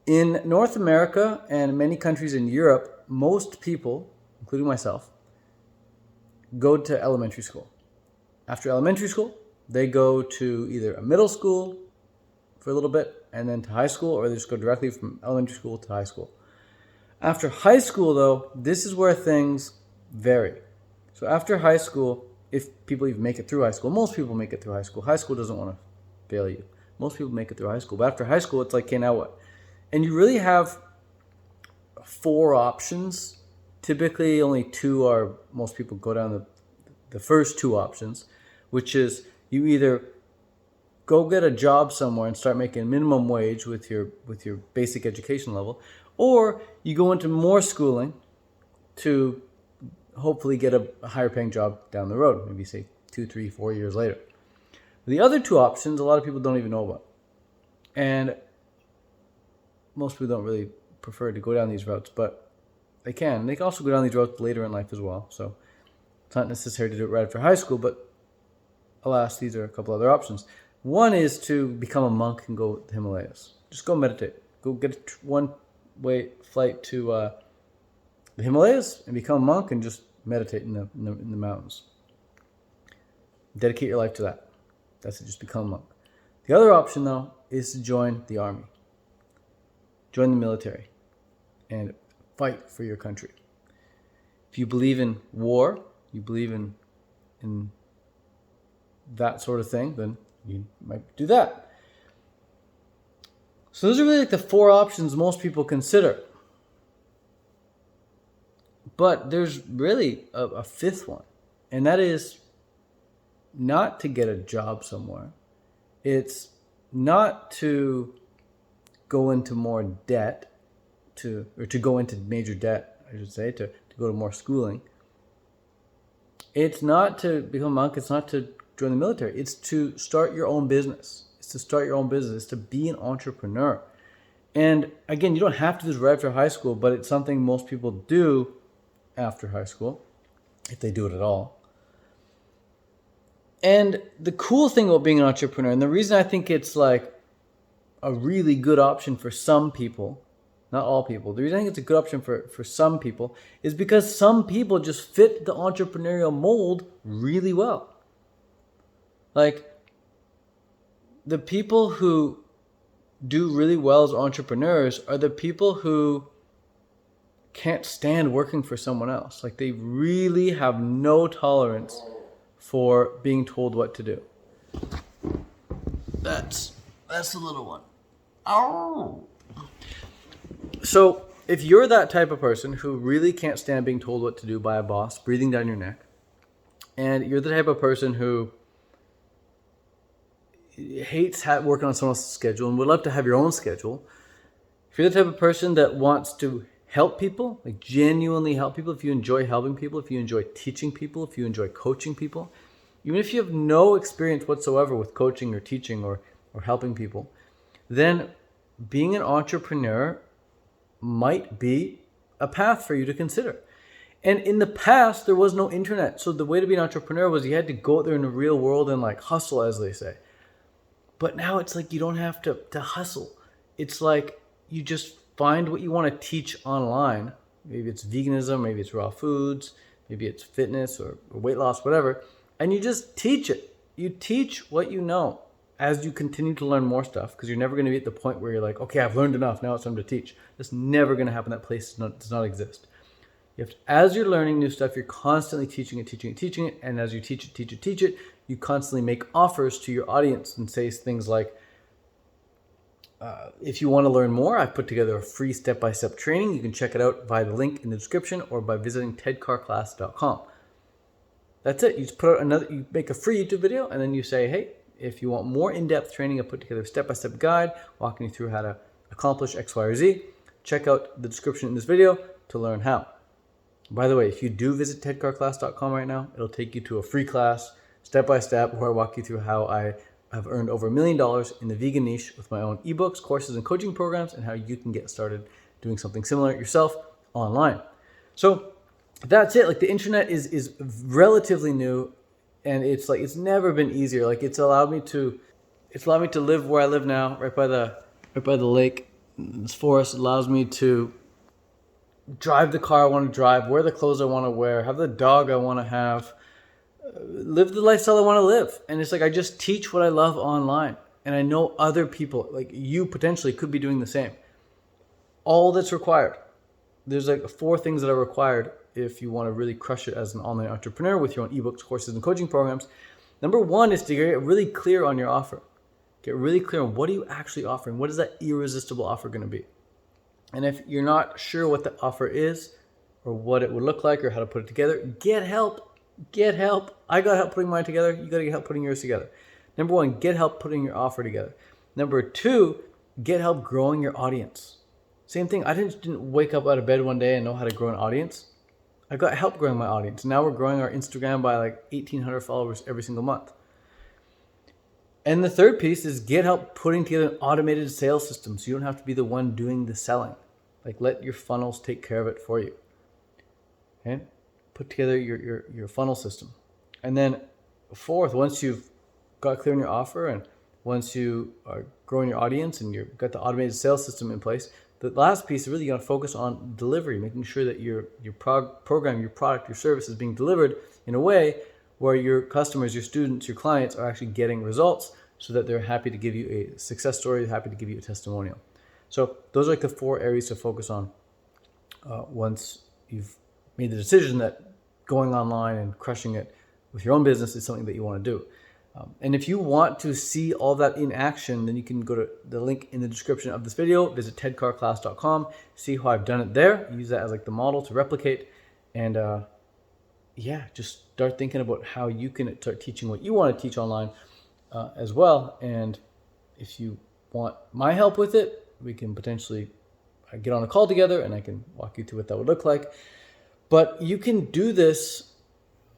In North America and many countries in Europe, most people, including myself, go to elementary school. After elementary school, they go to either a middle school for a little bit and then to high school, or they just go directly from elementary school to high school. After high school, though, this is where things vary. So after high school, if people even make it through high school, most people make it through high school. High school doesn't want to fail you. Most people make it through high school. But after high school, it's like, okay, now what? And you really have 4 options. Typically, only 2 are, most people go down the first 2 options, which is you either go get a job somewhere and start making minimum wage with your basic education level, or you go into more schooling to hopefully get a higher paying job down the road, maybe say 2, 3, 4 years later. The other 2 options, a lot of people don't even know about. And most people don't really prefer to go down these routes, but they can. They can also go down these routes later in life as well. So it's not necessary to do it right after high school, but alas, these are a couple other options. One is to become a monk and go to the Himalayas. Just go meditate. Go get a one-way flight to the Himalayas and become a monk and just meditate in the mountains. Dedicate your life to that. That's it, just become a monk. The other option, though, is to join the army. Join the military and fight for your country. If you believe in war, you believe in that sort of thing, then you might do that. So those are really like the 4 options most people consider. But there's really a 5th one, and that is not to get a job somewhere. It's not to go into more debt, to go into major debt, I should say, to go to more schooling. It's not to become a monk. It's not to join the military. It's to start your own business. It's to start your own business. It's to be an entrepreneur. And again, you don't have to do this right after high school, but it's something most people do after high school, if they do it at all. And the cool thing about being an entrepreneur, and the reason I think it's like a really good option for some people, not all people, the reason I think it's a good option for some people is because some people just fit the entrepreneurial mold really well. Like, the people who do really well as entrepreneurs are the people who can't stand working for someone else. Like, they really have no tolerance for being told what to do. That's the little one. Ow! So if you're that type of person who really can't stand being told what to do by a boss breathing down your neck, and you're the type of person who hates working on someone else's schedule and would love to have your own schedule, if you're the type of person that wants to help people, like genuinely help people, if you enjoy helping people, if you enjoy teaching people, if you enjoy coaching people, even if you have no experience whatsoever with coaching or teaching or helping people, then being an entrepreneur might be a path for you to consider. And in the past, there was no internet. So the way to be an entrepreneur was you had to go out there in the real world and like hustle, as they say. But now it's like you don't have to hustle. It's like you just find what you want to teach online. Maybe it's veganism, maybe it's raw foods, maybe it's fitness or weight loss, whatever. And you just teach it. You teach what you know as you continue to learn more stuff, because you're never going to be at the point where you're like, okay, I've learned enough, now it's time to teach. That's never going to happen. That place does not exist. You have to, as you're learning new stuff, you're constantly teaching it. And as you teach it, you constantly make offers to your audience and say things like, if you want to learn more, I've put together a free step-by-step training. You can check it out via the link in the description or by visiting tedcarclass.com. That's it. You just put out you make a free YouTube video, and then you say, hey, if you want more in-depth training, I put together a step-by-step guide walking you through how to accomplish X, Y, or Z. Check out the description in this video to learn how. By the way, if you do visit tedcarclass.com right now, it'll take you to a free class, step-by-step, where I walk you through how I have earned over $1 million in the vegan niche with my own ebooks, courses, and coaching programs, and how you can get started doing something similar yourself online. So that's it. Like, the internet is relatively new, and it's never been easier. Like, it's allowed me to live where I live now, right by the lake, This forest allows me to drive the car I want to drive, wear the clothes I want to wear, have the dog I want to have, live the lifestyle I want to live. And it's like I just teach what I love online. And I know other people, like you potentially, could be doing the same. All that's required. There's like 4 things that are required if you want to really crush it as an online entrepreneur with your own ebooks, courses, and coaching programs. Number 1 is to get really clear on your offer. Get really clear on what are you actually offering? What is that irresistible offer going to be? And if you're not sure what the offer is or what it would look like or how to put it together, get help. Get help. I got help putting mine together. You got to get help putting yours together. Number 1, get help putting your offer together. Number 2, get help growing your audience. Same thing. I didn't wake up out of bed one day and know how to grow an audience. I got help growing my audience. Now we're growing our Instagram by like 1,800 followers every single month. And the third piece is get help putting together an automated sales system so you don't have to be the one doing the selling. Like let your funnels take care of it for you. Okay? Put together your funnel system. And then 4th, once you've got clear on your offer and once you are growing your audience and you've got the automated sales system in place, the last piece is really going to focus on delivery, making sure that your program, your product, your service is being delivered in a way where your customers, your students, your clients are actually getting results so that they're happy to give you a success story, happy to give you a testimonial. So those are like the 4 areas to focus on once you've made the decision that going online and crushing it with your own business is something that you want to do. And if you want to see all that in action, then you can go to the link in the description of this video, visit tedcarclass.com, see how I've done it there, use that as like the model to replicate, and just start thinking about how you can start teaching what you want to teach online as well. And if you want my help with it, we can potentially get on a call together and I can walk you through what that would look like. But you can do this,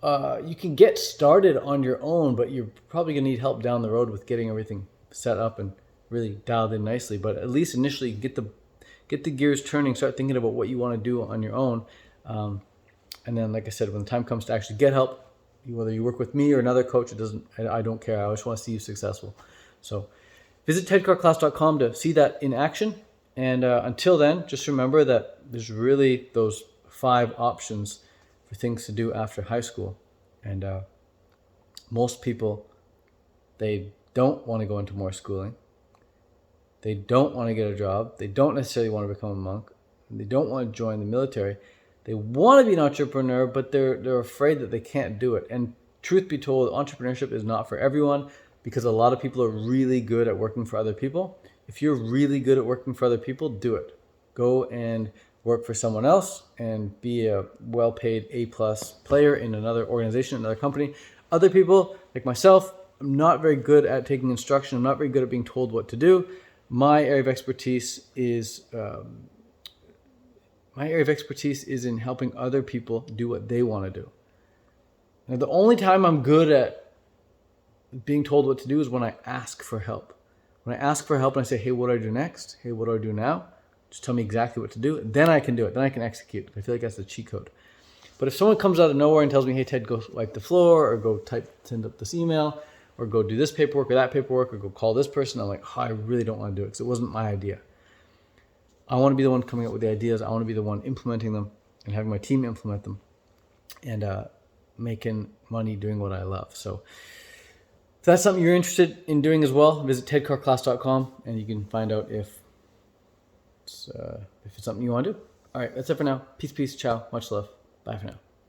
you can get started on your own, but you're probably going to need help down the road with getting everything set up and really dialed in nicely. But at least initially get the gears turning, start thinking about what you want to do on your own. And then, like I said, when the time comes to actually get help, whether you work with me or another coach, I don't care. I just want to see you successful. So visit tedcarclass.com to see that in action. And until then, just remember that there's really those 5 options for things to do after high school. And most people, they don't want to go into more schooling. They don't want to get a job. They don't necessarily want to become a monk. They don't want to join the military. They want to be an entrepreneur, but they're afraid that they can't do it. And truth be told, entrepreneurship is not for everyone because a lot of people are really good at working for other people. If you're really good at working for other people, do it. Go and work for someone else and be a well-paid A+ player in another organization, another company. Other people, like myself, I'm not very good at taking instruction. I'm not very good at being told what to do. My area of expertise is in helping other people do what they want to do. Now, the only time I'm good at being told what to do is when I ask for help. When I ask for help and I say, hey, what do I do next? Hey, what do I do now? Just tell me exactly what to do. Then I can do it. Then I can execute. I feel like that's the cheat code. But if someone comes out of nowhere and tells me, hey, Ted, go wipe the floor or go send up this email or go do this paperwork or that paperwork or go call this person, I'm like, oh, I really don't want to do it because it wasn't my idea. I want to be the one coming up with the ideas. I want to be the one implementing them and having my team implement them and making money doing what I love. So if that's something you're interested in doing as well, visit tedcarclass.com and you can find out if it's something you want to do. All right, that's it for now. Peace, ciao, much love. Bye for now.